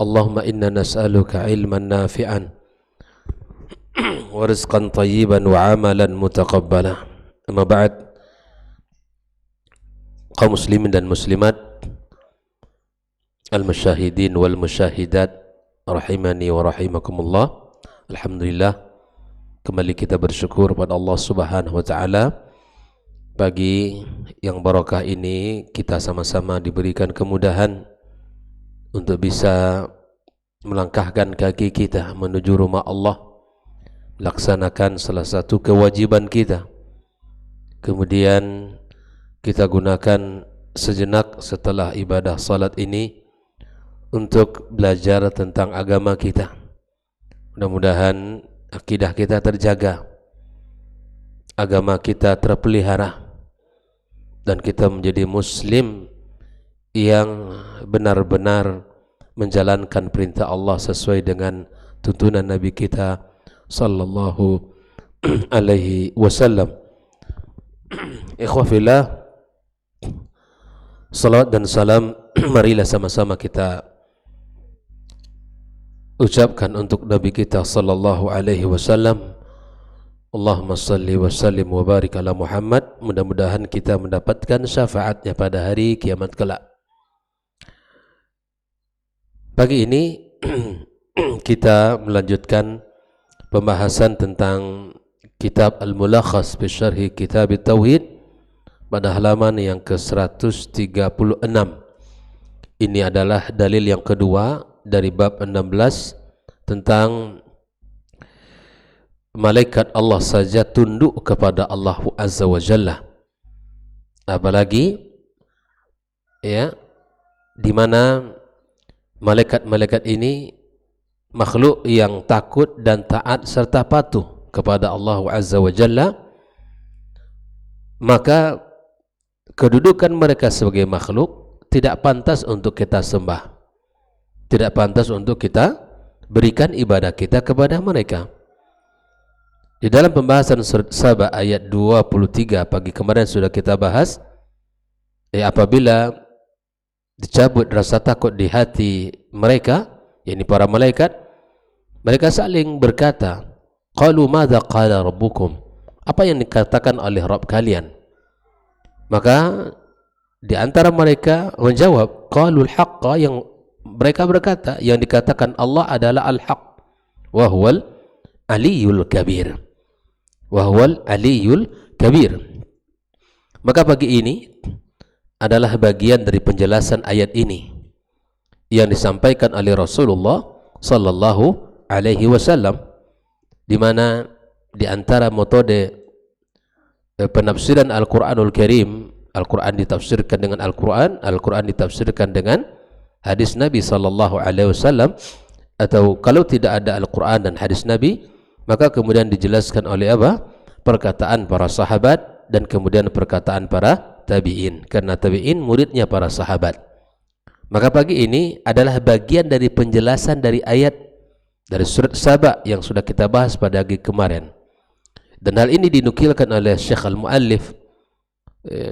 Allahumma inna nas'aluka ilman nafi'an wa rizqan tayyiban wa amalan mutaqabbala. Amma ba'd, kaum muslimin dan muslimat, al-musyahidin wal musyahidat, rahimani wa rahimakumullah. Alhamdulillah, kembali kita bersyukur pada Allah Subhanahu wa taala. Pagi yang barakah ini kita sama-sama diberikan kemudahan untuk bisa melangkahkan kaki kita menuju rumah Allah, laksanakan salah satu kewajiban kita. Kemudian kita gunakan sejenak setelah ibadah salat ini untuk belajar tentang agama kita. Mudah-mudahan akidah kita terjaga, agama kita terpelihara, dan kita menjadi muslim yang benar-benar menjalankan perintah Allah sesuai dengan tuntunan Nabi kita sallallahu alaihi wasallam. Ikhwafillah, salawat dan salam marilah sama-sama kita ucapkan untuk Nabi kita sallallahu alaihi wasallam. Allahumma salli wa sallim wa barik ala Muhammad. Mudah-mudahan kita mendapatkan syafaatnya pada hari kiamat kelak. Pagi ini kita melanjutkan pembahasan tentang kitab Al-Mulakhas fi Syarhi Kitab Tauhid pada halaman yang ke-136. Ini adalah dalil yang kedua dari bab 16 tentang malaikat Allah saja tunduk kepada Allah Azza wa Jalla. Apalagi ya, di mana malaikat-malaikat ini makhluk yang takut dan taat serta patuh kepada Allah Azza wa Jalla, maka kedudukan mereka sebagai makhluk tidak pantas untuk kita sembah, tidak pantas untuk kita berikan ibadah kita kepada mereka. Di dalam pembahasan surat Saba ayat 23 pagi kemarin sudah kita bahas, apabila dicabut rasa takut di hati mereka, yakni para malaikat, mereka saling berkata, qalu madza qala rabbukum, apa yang dikatakan oleh Rabb kalian? Maka di antara mereka menjawab, qalul haqqa, yang mereka berkata yang dikatakan Allah adalah al-haq, wa huwal aliyul kabir, wa huwal aliyul kabir. Maka pagi ini adalah bagian dari penjelasan ayat ini yang disampaikan oleh Rasulullah sallallahu alaihi wasallam, di mana di antara metode penafsiran Al-Qur'anul Karim, Al-Qur'an ditafsirkan dengan Al-Qur'an, Al-Qur'an ditafsirkan dengan hadis Nabi sallallahu alaihi wasallam, atau kalau tidak ada Al-Qur'an dan hadis Nabi, maka kemudian dijelaskan oleh apa? Perkataan para sahabat dan kemudian perkataan para tabi'in, karena tabi'in muridnya para sahabat. Maka pagi ini adalah bagian dari penjelasan dari ayat dari surat Saba yang sudah kita bahas pada pagi kemarin. Dan hal ini dinukilkan oleh Syekh Al-Muallif,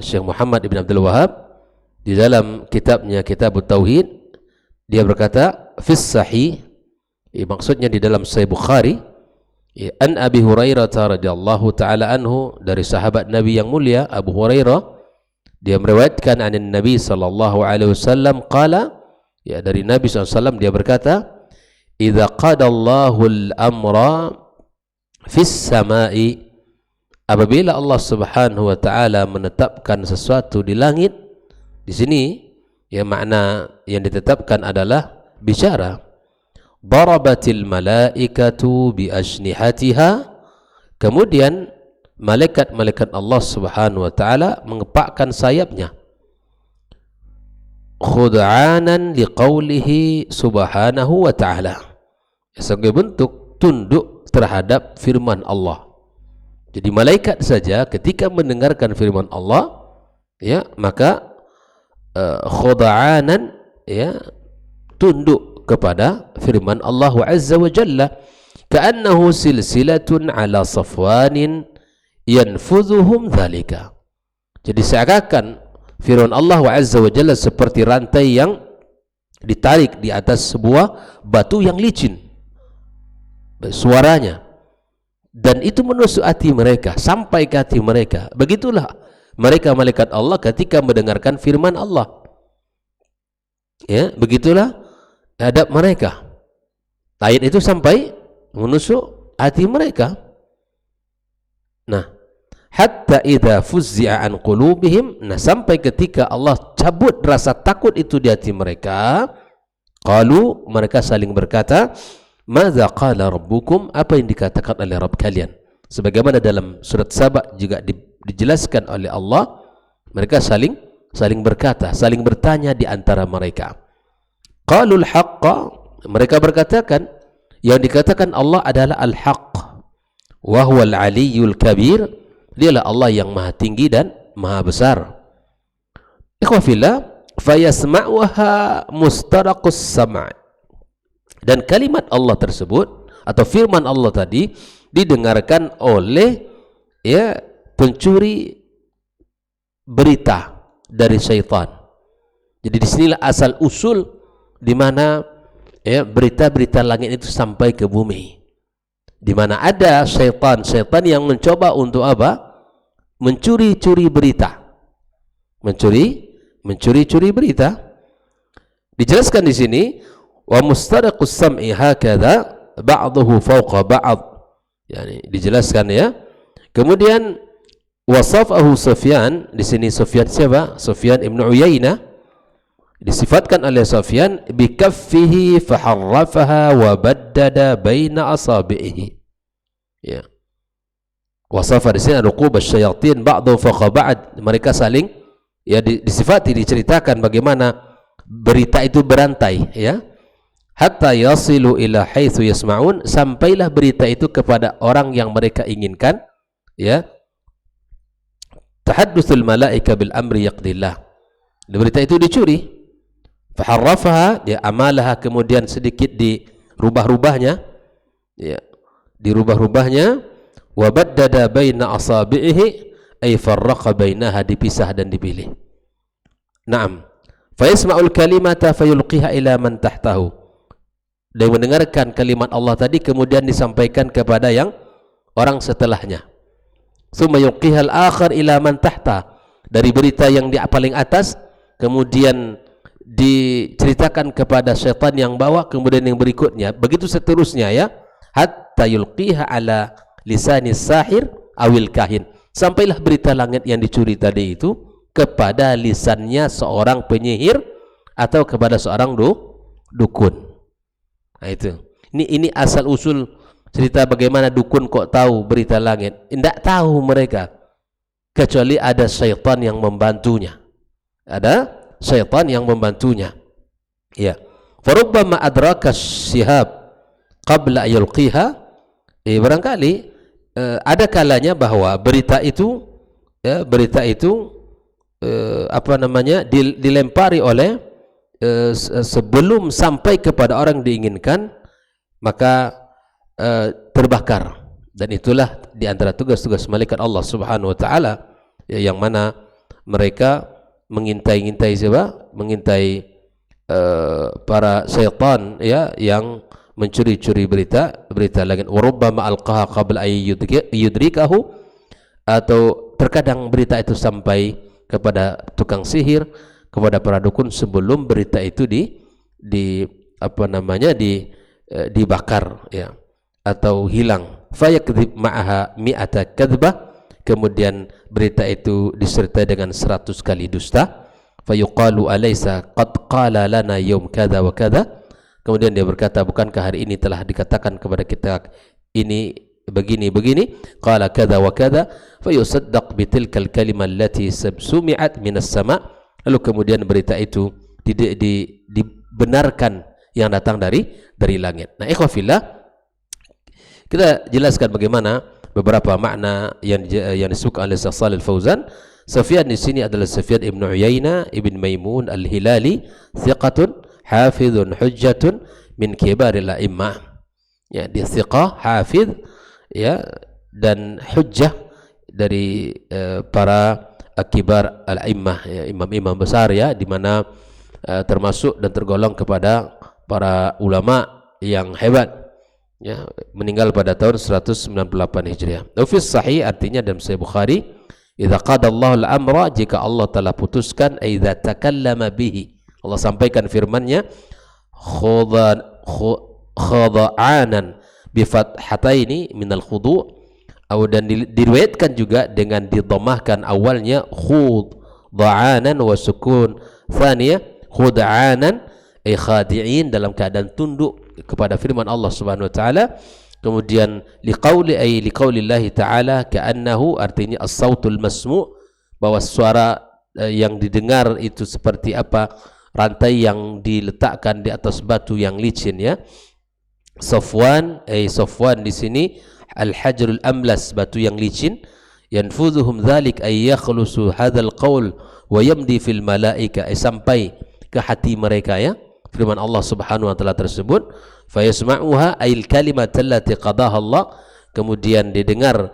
Syekh Muhammad Ibn Abdul Wahab, di dalam kitabnya Kitab Tauhid. Dia berkata, fis sahih, maksudnya di dalam Sahih Bukhari, an Abi Hurairah radhiyallahu taala anhu, dari sahabat Nabi yang mulia Abu Hurairah, dia meriwayatkan anin Nabi sallallahu alaihi wasallam qala, ya, dari Nabi SAW dia berkata, idza qadallahu al-amra fis samai, apabila Allah Subhanahu wa taala menetapkan sesuatu di langit. Di sini ya, makna yang ditetapkan adalah bicara. Darabatil malaikatu bi ajnihatiha, kemudian malaikat-malaikat Allah Subhanahu wa taala mengepakkan sayapnya, khud'anan liqaulihi subhanahu wa ta'ala, sebagai bentuk tunduk terhadap firman Allah. Jadi malaikat saja ketika mendengarkan firman Allah, ya, maka khud'anan, ya, tunduk kepada firman Allah Azza wa Jalla, ka'annahu silsilatun ala safwanin yanfudhuhum dhalika. Jadi seakan firman Allah Azza wa Jalla seperti rantai yang ditarik di atas sebuah batu yang licin suaranya, dan itu menusuk hati mereka sampai ke hati mereka. Begitulah mereka malaikat Allah ketika mendengarkan firman Allah, ya, begitulah adab mereka. Ayat itu sampai menusuk hati mereka. Nah, hatta idza fuzzi'a an qulubihim, nah sampai ketika Allah cabut rasa takut itu di hati mereka, qalu, mereka saling berkata, madza qala rabbukum, apa yang dikatakan oleh Rabb kalian. Sebagaimana dalam surat Saba juga dijelaskan oleh Allah, mereka saling berkata, saling bertanya di antara mereka. Qalul haqqa, mereka berkatakan yang dikatakan Allah adalah al-haq, wa huwal aliyyul kabir, dialah Allah yang maha tinggi dan maha besar. Ikhwafillah, fayasma'uha mustaraqus sam', dan kalimat Allah tersebut atau firman Allah tadi didengarkan oleh, ya, pencuri berita dari syaitan. Jadi disinilah asal usul di mana, ya, berita-berita langit itu sampai ke bumi, di mana ada syaitan yang mencoba untuk apa? Mencuri-curi berita, mencuri-curi berita. Dijelaskan di sini, wa mustaraqus sam'i hakadha ba'dahu fawqa ba'd, yani dijelaskan, ya. Kemudian wasafahu Sufyan, di sini Sufyan siapa? Sufyan ibn Uyainah, disifatkan oleh Sufyan bikaffihi faharrafaha wa baddada baina asabihi, ya. Wasafa di sini ruqub asyayatin ba'dahu fawqa ba'd, mereka saling, ya, disifati, diceritakan bagaimana berita itu berantai, ya, hatta yasilu ila haitsu yasma'un, sampailah berita itu kepada orang yang mereka inginkan, ya. Tahaddusul malaika bil amri yaqdillah, berita itu dicuri, faharrafaha, dia amalaha, kemudian sedikit dirubah-rubahnya, ya, dirubah-rubahnya, wa baddada baina asabihi, ay farraqa bainaha, dipisah dan dipilih. Naam, fayasma'ul kalimata fayulqiha ila man tahtahu, dia mendengarkan kalimat Allah tadi kemudian disampaikan kepada yang orang setelahnya. Tsumma yulqiha al-akhar ila man tahta, dari berita yang di paling atas kemudian diceritakan kepada syaitan yang bawah, kemudian yang berikutnya, begitu seterusnya, ya, hatta yulqiha ala lisani sahir awil kahin, sampailah berita langit yang dicuri tadi itu kepada lisannya seorang penyihir atau kepada seorang dukun. Nah, itu ini asal usul cerita bagaimana dukun kok tahu berita langit. Tidak tahu mereka, kecuali ada syaitan yang membantunya, ada syaitan yang membantunya, ya. Farubbama adraka syihab qabla yulqiha, barangkali ada kalanya bahwa berita itu, ya, berita itu apa namanya, dilempari oleh sebelum sampai kepada orang diinginkan, maka terbakar. Dan itulah di antara tugas-tugas malaikat Allah Subhanahu wa taala, ya, yang mana mereka mengintai siapa? Mengintai para syaitan, ya, yang mencuri-curi berita langit. Warubbama alqaha qabla ay yudrikahu, atau terkadang berita itu sampai kepada tukang sihir, kepada para dukun sebelum berita itu dibakar, ya, atau hilang. Fayakdzib ma'aha mi'ata kadzbah, kemudian berita itu disertai dengan 100 kali dusta. Fayuqalu alaysa qad qala lana yawm kadza wa kadza, kemudian dia berkata, bukankah hari ini telah dikatakan kepada kita ini begini, qala kadza wa kadza, fayusaddaq bitilkal kalimah allati sumi'at minas sama', lalu kemudian berita itu dibenarkan yang datang dari langit. Nah, ikhwafillah, kita jelaskan bagaimana beberapa makna yang disebutkan oleh Syekh Shalih Al-Fauzan. Sufyan di sini adalah Sufyan ibn Uyainah ibn Maimun al-Hilali, thiqatun hafidhun hujjatun min kibaril a'immah, ya, dia thiqah, hafidh, ya, dan hujjah dari para kibar al-a'immah, ya, imam-imam besar, ya, di mana termasuk dan tergolong kepada para ulama yang hebat, ya, meninggal pada tahun 198 Hijriah. Fi sahih artinya dalam Sahih Bukhari, idza qadallahu al-amra, jika Allah telah putuskan, idza takallama bihi, Allah sampaikan firman-Nya, khada'anan bi fathataini minal khudu', dan diriwayatkan juga dengan didhammahkan awalnya khud'anan wa sukun thaniyah khud'anan ay khadi'in, dalam keadaan tunduk kepada firman Allah Subhanahu wa taala. Kemudian liqaulillahi ta'ala ka'annahu, artinya as-sautul masmu', bahwa suara yang didengar itu seperti apa, rantai yang diletakkan di atas batu yang licin, ya. Safwan di sini al-hajrul amlas, batu yang licin. Yanfudhuhum dzalik ay yakhlusu hadzal qaul wa yamdi fil malaika, sampai ke hati mereka, ya, firman Allah Subhanahu wa taala tersebut. Fayasma'uha ayil kalimat allati qadaha Allah, kemudian didengar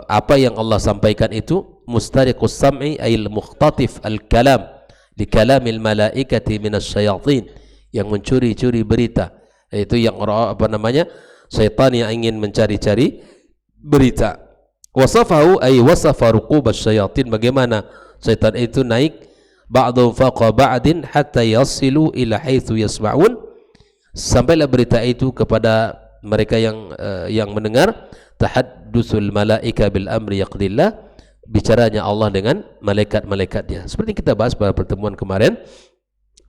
apa yang Allah sampaikan itu. Mustariqus sam'i ayil mukhtatif al-kalam li kalamil malaikati minas syayatin, yang mencuri-curi berita, yaitu yang syaitan yang ingin mencari-cari berita. Wasafahu ay wasafa ruqubas syayatin, bagaimana syaitan itu naik ba'du faqa ba'din hatta yasilu ila haitsu yasma'un, sampailah berita itu kepada mereka yang mendengar. Tahaddusul malaika bil amri yaqdillah, bicaranya Allah dengan malaikat-malaikatnya. Seperti kita bahas pada pertemuan kemarin,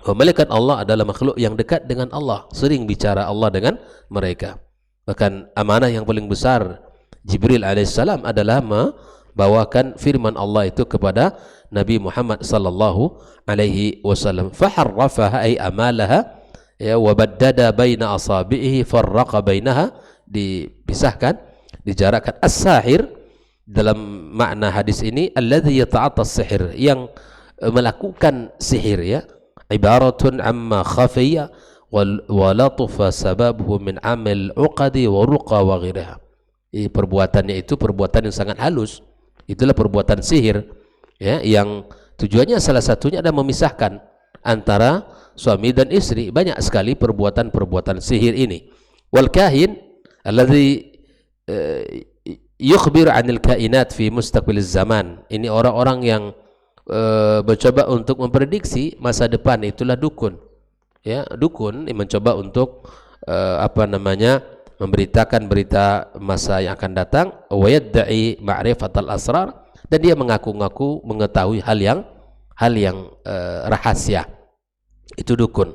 malaikat Allah adalah makhluk yang dekat dengan Allah, sering bicara Allah dengan mereka. Bahkan amanah yang paling besar Jibril alaihissalam adalah membawakan firman Allah itu kepada Nabi Muhammad sallallahu alaihi wasallam. Faharrafaha ay amalaha, ya, wa baddada baina asabihi farraqa bainaha, dipisahkan, dijarakkan. As-sahir dalam makna hadis ini alladhi yata'atta as-sihir, yang melakukan sihir, ya, ibaratun amma khafiyya wa latufa sababuhu min amal uqadi wa ruqa wa ghiraha. Perbuatannya itu perbuatan yang sangat halus, itulah perbuatan sihir, ya, yang tujuannya salah satunya adalah memisahkan antara suami dan istri. Banyak sekali perbuatan-perbuatan sihir ini. Wal kahin alladhi yukhbir 'anil kainat fi mustaqbiliz zaman, ini orang-orang yang mencoba untuk memprediksi masa depan, itulah dukun, ya. Dukun mencoba untuk memberitakan berita masa yang akan datang. Wa yadda'i ma'rifatal asrar, dan dia mengaku-ngaku mengetahui hal yang rahasia, itu dukun.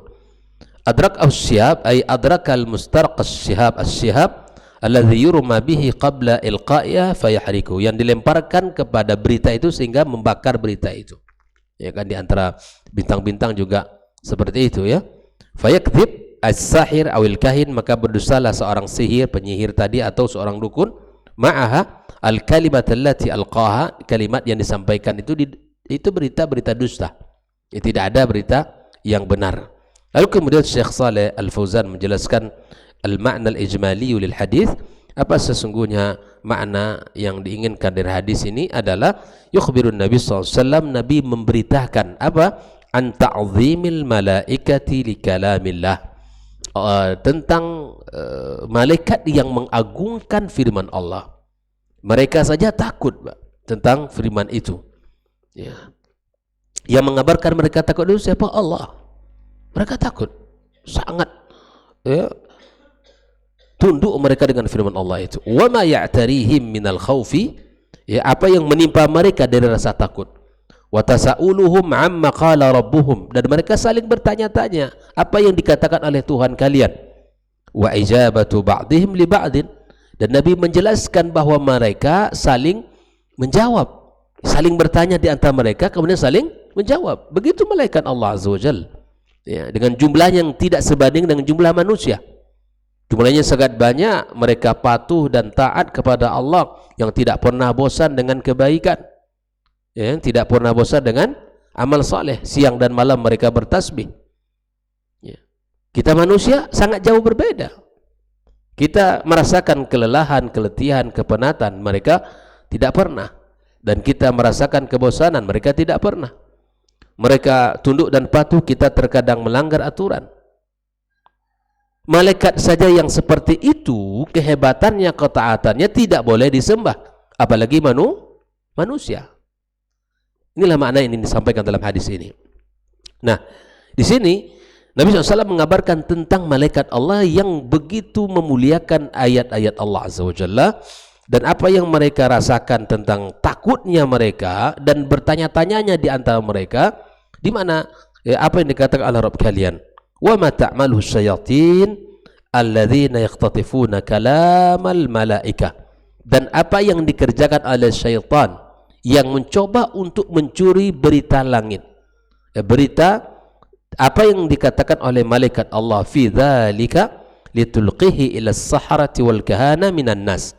Adrak as-syihab ay adrakal mustaraq as-syihab, as-syihab alladhi yurma bihi qabla ilqa'iha fayahriku, yang dilemparkan kepada berita itu sehingga membakar berita itu, ya kan. Di antara bintang-bintang juga seperti itu, ya. Fayakdzib as-sahir awil kahin, maka berdustalah seorang sihir, penyihir tadi atau seorang dukun, ma'aha al-kalimat allati alqaha, kalimat yang disampaikan itu berita-berita dusta, ya, tidak ada berita yang benar. Lalu kemudian Syekh Saleh Al-Fauzan menjelaskan al-ma'na al-ijmali lil hadis, apa sesungguhnya makna yang diinginkan dari hadis ini adalah yukhbirun Nabi SAW, Nabi memberitakan apa, an ta'zimil malaikati li kalamillah, tentang malaikat yang mengagungkan firman Allah. Mereka saja takut, Pak, tentang firman itu, ya. Yang mengabarkan mereka takut itu siapa? Allah. Mereka takut sangat, ya, tunduk mereka dengan firman Allah itu. Wa ma ya'tarihim minal khaufi, ya, apa yang menimpa mereka dari rasa takut. Wa tasa'uluhum amma qala rabbuhum, dan mereka saling bertanya-tanya apa yang dikatakan oleh Tuhan kalian. Wa ijabatu ba'dihim li ba'din, dan Nabi menjelaskan bahwa mereka saling menjawab, saling bertanya di antara mereka, kemudian saling menjawab. Begitu malaikat Allah Azza wa Jalla, ya, dengan jumlah yang tidak sebanding dengan jumlah manusia. Jumlahnya sangat banyak, mereka patuh dan taat kepada Allah yang tidak pernah bosan dengan kebaikan, ya, tidak pernah bosan dengan amal saleh. Siang dan malam mereka bertasbih, ya. Kita manusia sangat jauh berbeda. Kita merasakan kelelahan, keletihan, kepenatan, mereka tidak pernah. Dan kita merasakan kebosanan, mereka tidak pernah. mereka tunduk dan patuh, kita terkadang melanggar aturan. Malaikat saja yang seperti itu, kehebatannya, ketaatannya tidak boleh disembah, apalagi manusia. Inilah makna yang disampaikan dalam hadis ini. Nah, di sini Nabi SAW mengabarkan tentang malaikat Allah yang begitu memuliakan ayat-ayat Allah Azza wa Jalla, dan apa yang mereka rasakan tentang takutnya mereka dan bertanya-tanyanya di antara mereka, di mana apa yang dikatakan oleh Rabb kalian, wa ma ta'maluhu syayatin alladzina yaqtatifuna kalamal malaikah, dan apa yang dikerjakan oleh syaitan yang mencoba untuk mencuri berita langit, berita apa yang dikatakan oleh malaikat Allah, fi dzalika litulqihi ila as-saharati wal kahana minan nas,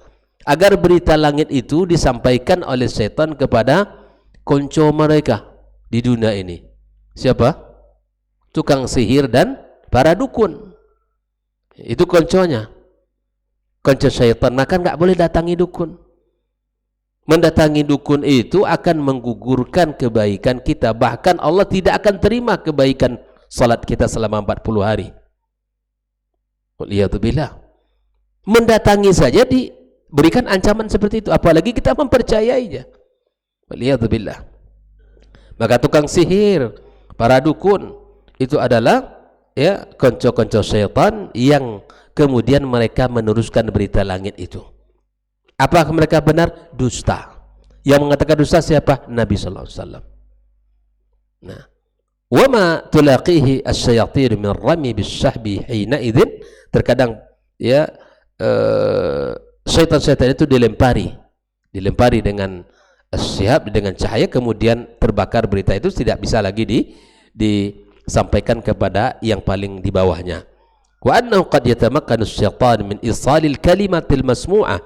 agar berita langit itu disampaikan oleh syaitan kepada konco mereka di dunia ini. Siapa? Tukang sihir dan para dukun. Itu konconya, konco syaitan. Maka nggak boleh datangi dukun. Mendatangi dukun itu akan menggugurkan kebaikan kita. Bahkan Allah tidak akan terima kebaikan salat kita selama 40 hari. Waliyadzubillah. Mendatangi saja diberikan ancaman seperti itu, apalagi kita mempercayainya. Waliyadzubillah. Maka tukang sihir, para dukun itu adalah konco-konco syaitan yang kemudian mereka meneruskan berita langit itu. Apakah mereka benar? Dusta. Yang mengatakan dusta siapa? Nabi sallallahu alaihi wasallam. Nah, wa ma tulaqihi asy-syayatin min rami bis-sahbi hina idzin, terkadang syaitan-syaitan itu dilempari dengan syihab, dengan cahaya, kemudian terbakar berita itu, tidak bisa lagi disampaikan kepada yang paling di bawahnya. Wa annahu qad yatamakkanu asy-syaitan min isalil kalimatil masmu'ah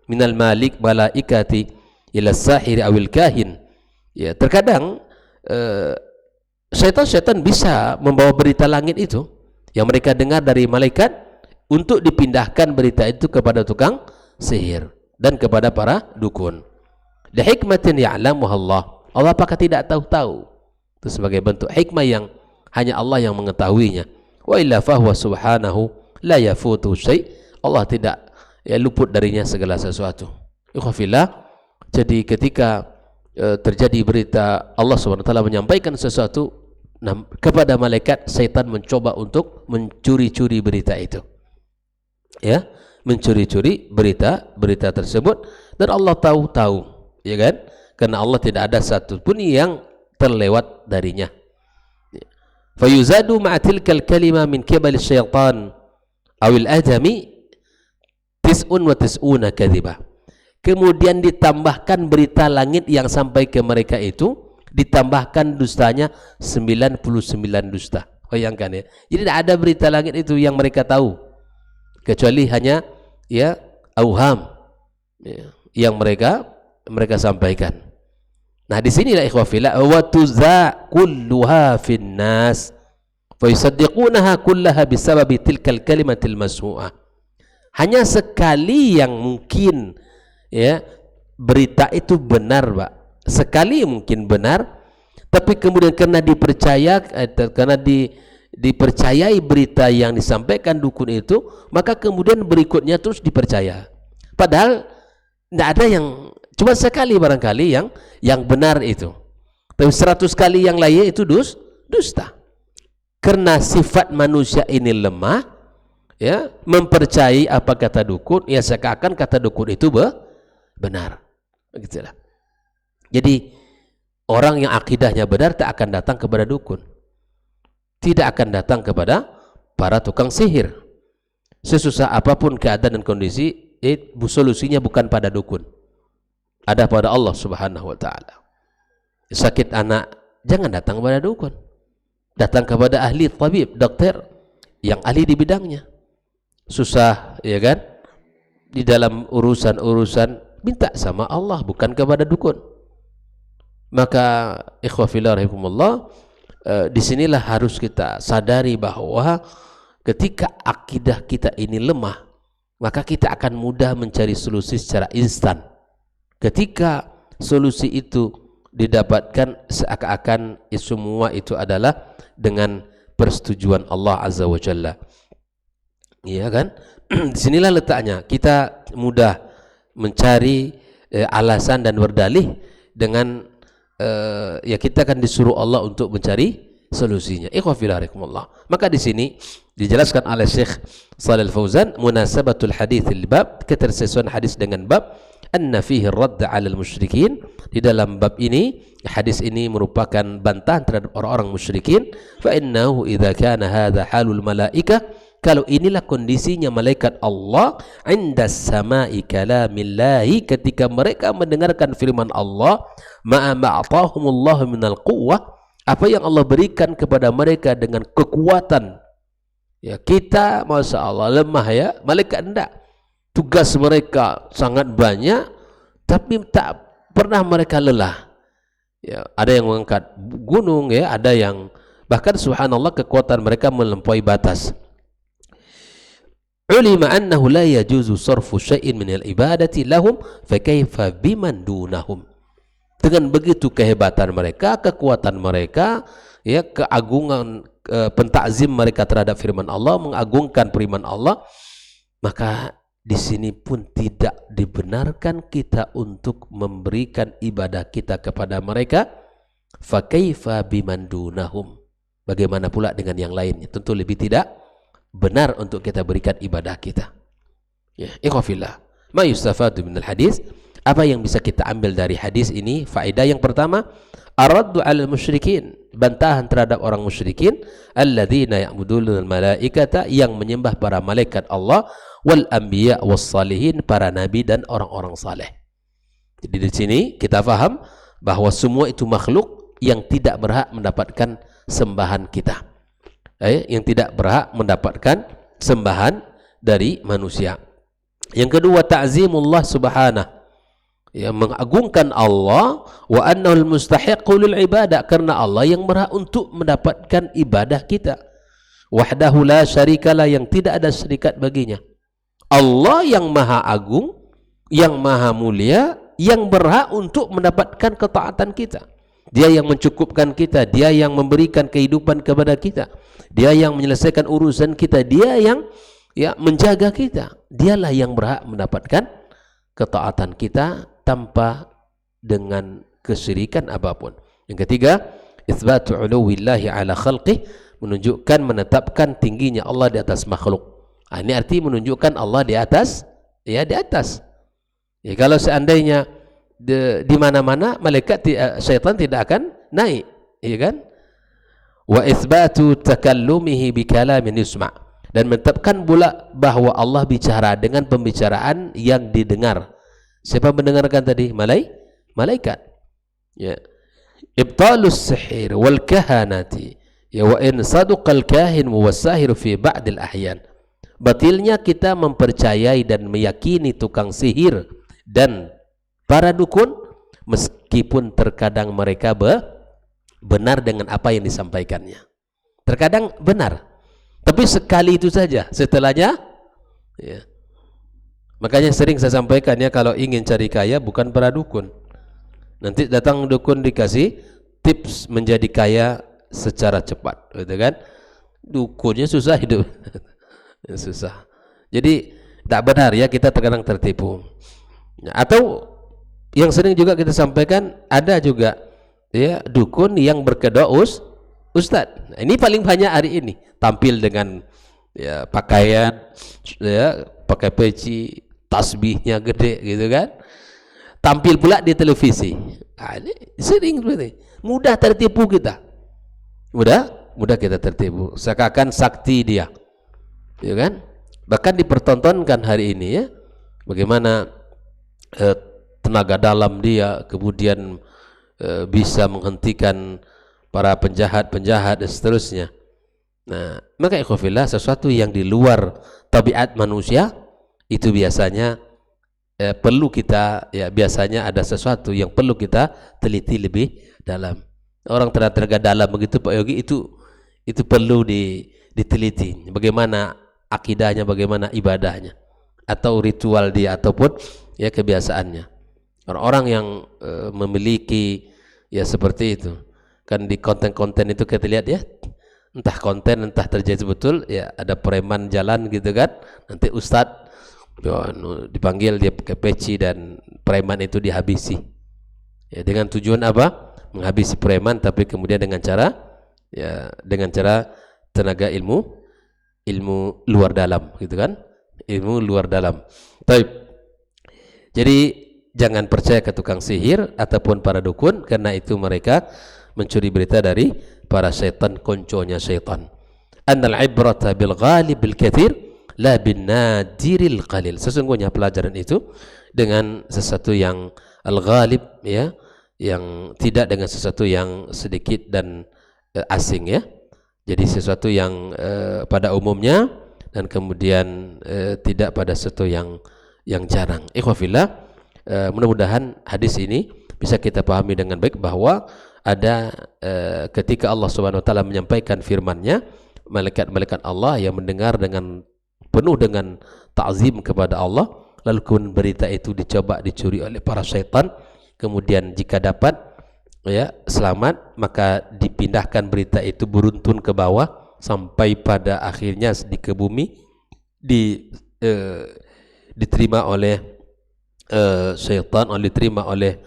minal malik malaikati ila sahiri awil kahin. Ya, terkadang syaitan-syaitan bisa membawa berita langit itu yang mereka dengar dari malaikat untuk dipindahkan berita itu kepada tukang sihir dan kepada para dukun. Li hikmatin ya'lamuha Allah. Allah apakah tidak tahu-tahu? Itu sebagai bentuk hikmah yang hanya Allah yang mengetahuinya. Wa illa fahuwa subhanahu la yafutu syai'. Allah tidak luput darinya segala sesuatu. Ikhwafillah, jadi ketika terjadi berita Allah SWT menyampaikan sesuatu kepada malaikat, syaitan mencoba untuk mencuri-curi berita itu. Ya, mencuri-curi berita tersebut, dan Allah tahu, ya kan? Karena Allah tidak ada satu pun yang terlewat darinya. Fayuzadu ma'atilkal kalima min kibali syaitan awil adami tis'un wa tis'una kadhibah. Kemudian ditambahkan berita langit yang sampai ke mereka itu, ditambahkan dustanya 99 dusta. Bayangkan ya. Jadi tidak ada berita langit itu yang mereka tahu, kecuali hanya auham yang mereka sampaikan. Nah, di sinilah ikhwafillah, wa tuza kulluha fin nas fa yusaddiqunaha kullaha bisababi tilkal kalimatil masmu'ah. Hanya sekali yang mungkin berita itu benar, Pak. Sekali mungkin benar, tapi kemudian karena dipercayai berita yang disampaikan dukun itu, maka kemudian berikutnya terus dipercaya. Padahal tidak ada yang, cuma sekali barangkali yang benar itu, tapi 100 kali yang lain itu dusta. Karena sifat manusia ini lemah, mempercayai apa kata dukun, seakan kata dukun itu benar. Begitulah. Jadi orang yang akidahnya benar tak akan datang kepada dukun, tidak akan datang kepada para tukang sihir. Sesusah apapun keadaan dan kondisi, solusinya bukan pada dukun, ada pada Allah Subhanahu wa ta'ala. Sakit anak, jangan datang kepada dukun, datang kepada ahli tabib, dokter yang ahli di bidangnya. Susah, ya kan, di dalam urusan minta sama Allah, bukan kepada dukun. Maka ikhwafillah rahimakumullah, disinilah harus kita sadari bahwa ketika akidah kita ini lemah, maka kita akan mudah mencari solusi secara instan. Ketika solusi itu didapatkan seakan-akan semua itu adalah dengan persetujuan Allah Azza wa Jalla. Iya kan? Disinilah letaknya. Kita mudah mencari alasan dan berdalih dengan ya kita akan disuruh Allah untuk mencari solusinya. Ikhwafillah. Maka di sini dijelaskan oleh Syekh Shalih Al-Fauzan munasabatul hadits al-bab, ketersesuaian hadis dengan bab, anna fihi ar-radd 'ala al-musyrikin. Di dalam bab ini, hadis ini merupakan bantahan terhadap orang-orang musyrikin. Fa innahu idza kana hadza halul malaikah, kalau inilah kondisinya malaikat Allah, inda sama'i kalamillahi, ketika mereka mendengarkan firman Allah, ma'a ma'atahumullahu minal quwwah, apa yang Allah berikan kepada mereka dengan kekuatan. Ya, kita Masya Allah lemah ya, malaikat enggak. Tugas mereka sangat banyak, tapi tak pernah mereka lelah. Ya, ada yang mengangkat gunung ya, ada yang bahkan subhanallah kekuatan mereka melampaui batas. Ulima annahu la yajuzu sarfu syai'in min al-ibadati lahum fa kaifa biman dunahum. Dengan begitu kehebatan mereka, kekuatan mereka, ya, keagungan pentakzim mereka terhadap firman Allah, mengagungkan firman Allah, maka di sini pun tidak dibenarkan kita untuk memberikan ibadah kita kepada mereka. Fa kaifa biman dunahum. Bagaimana pula dengan yang lainnya? Tentu lebih tidak benar untuk kita berikan ibadah kita. Ya, ikhwafillah. Ma yustafadu minal hadis. Apa yang bisa kita ambil dari hadis ini? Faedah yang pertama, ar-raddu 'alal musyrikin, bantahan terhadap orang musyrikin, alladzina ya'buduna al-malaikata, yang menyembah para malaikat Allah, wal anbiya was salihin, para nabi dan orang-orang saleh. Jadi di sini kita faham bahwa semua itu makhluk yang tidak berhak mendapatkan sembahan kita. Yang tidak berhak mendapatkan sembahan dari manusia. Yang kedua, ta'zimullah subhanahu, ya, mengagungkan Allah, wa annahul mustahiqu lil ibadah, karena Allah yang berhak untuk mendapatkan ibadah kita. Wahdahu la syarikalah, yang tidak ada syarikat baginya. Allah yang maha agung, yang maha mulia, yang berhak untuk mendapatkan ketaatan kita. Dia yang mencukupkan kita, dia yang memberikan kehidupan kepada kita, dia yang menyelesaikan urusan kita, dia yang ya menjaga kita. Dialah yang berhak mendapatkan ketaatan kita tanpa dengan kesyirikan apapun. Yang ketiga, itsbatu uluwillahi ala khalqih, menunjukkan, menetapkan tingginya Allah di atas makhluk. Ini arti menunjukkan Allah di atas, ya di atas. Ya, kalau seandainya di mana-mana malaikat, syaitan tidak akan naik, ya kan? Wa itsbatu takallumihi bi kalamin yusma', dan menetapkan pula bahwa Allah bicara dengan pembicaraan yang didengar. Siapa mendengarkan tadi? Malaikat. Ya. Ibtalus sihir wal kahanati, ya, wa in sadaqal kahin was sahir fi ba'd al ahyan. Batilnya kita mempercayai dan meyakini tukang sihir dan para dukun, meskipun terkadang mereka benar dengan apa yang disampaikannya. Terkadang benar, tapi sekali itu saja, setelahnya ya. Makanya sering saya sampaikan ya, kalau ingin cari kaya bukan para dukun. Nanti datang dukun dikasih tips menjadi kaya secara cepat, gitu kan? Dukunnya susah hidup. Susah. Jadi tak benar ya, kita terkadang tertipu. Atau yang sering juga kita sampaikan, ada juga ya dukun yang berkedok ustadz. Nah, ini paling banyak hari ini, tampil dengan ya pakaian, ya pakai peci, tasbihnya gede gitu kan, tampil pula di televisi. Nah, ini sering seperti mudah tertipu kita, mudah kita tertipu, seakan sakti dia, ya kan? Bahkan dipertontonkan hari ini ya, bagaimana tenaga dalam dia, kemudian bisa menghentikan para penjahat-penjahat dan seterusnya. Nah, maka ikhwafillah, sesuatu yang di luar tabiat manusia itu biasanya perlu kita, ya biasanya ada sesuatu yang perlu kita teliti lebih dalam. Orang tenaga dalam begitu Pak Yogi, itu perlu diteliti. Bagaimana akidahnya, bagaimana ibadahnya, atau ritual dia, ataupun ya kebiasaannya. Orang-orang yang memiliki Ya seperti itu. Kan di konten-konten itu kita lihat ya, entah konten entah terjadi betul ya, ada preman jalan gitu kan, nanti ustadz dipanggil, dia pakai peci dan preman itu dihabisi. Ya dengan tujuan apa? Menghabisi preman, tapi kemudian dengan cara ya, dengan cara tenaga ilmu luar dalam gitu kan, ilmu luar dalam. Taib. Jadi jangan percaya ke tukang sihir ataupun para dukun, karena itu mereka mencuri berita dari para syaitan, konconya syaitan. Annal ibrata bil ghalib bil kathir la bin nadiril qalil. Sesungguhnya pelajaran itu dengan sesuatu yang al-ghalib ya, yang tidak dengan sesuatu yang sedikit dan asing ya. Jadi sesuatu yang pada umumnya, dan kemudian tidak pada sesuatu yang jarang. Ikhwafillah, mudah-mudahan hadis ini bisa kita pahami dengan baik, bahwa ada ketika Allah Subhanahu wa taala menyampaikan firman-Nya, malaikat-malaikat Allah yang mendengar dengan penuh dengan ta'zim kepada Allah, lalu kemudian berita itu dicoba dicuri oleh para syaitan, kemudian jika dapat ya selamat, maka dipindahkan berita itu beruntun ke bawah sampai pada akhirnya di ke bumi, diterima oleh syaitan, diterima oleh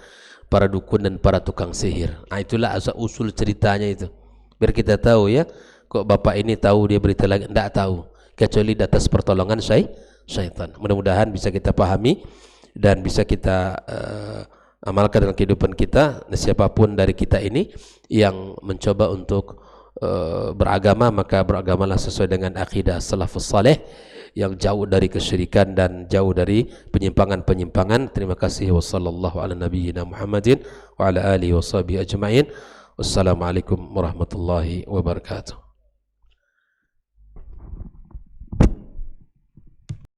para dukun dan para tukang sihir. Nah, itulah asal usul ceritanya itu. Biar kita tahu ya, kok bapak ini tahu dia berita lagi, tidak tahu, kecuali di atas pertolongan syaitan. Mudah-mudahan bisa kita pahami dan bisa kita amalkan dalam kehidupan kita. Dan siapapun dari kita ini yang mencoba untuk beragama, maka beragamalah sesuai dengan akidah salafus saleh yang jauh dari kesyirikan dan jauh dari penyimpangan-penyimpangan. Terima kasih. Wassallallahu ala nabiyyina Muhammadin wa ala alihi wa sahbihi ajma'in. Wassalamualaikum warahmatullahi wabarakatuh.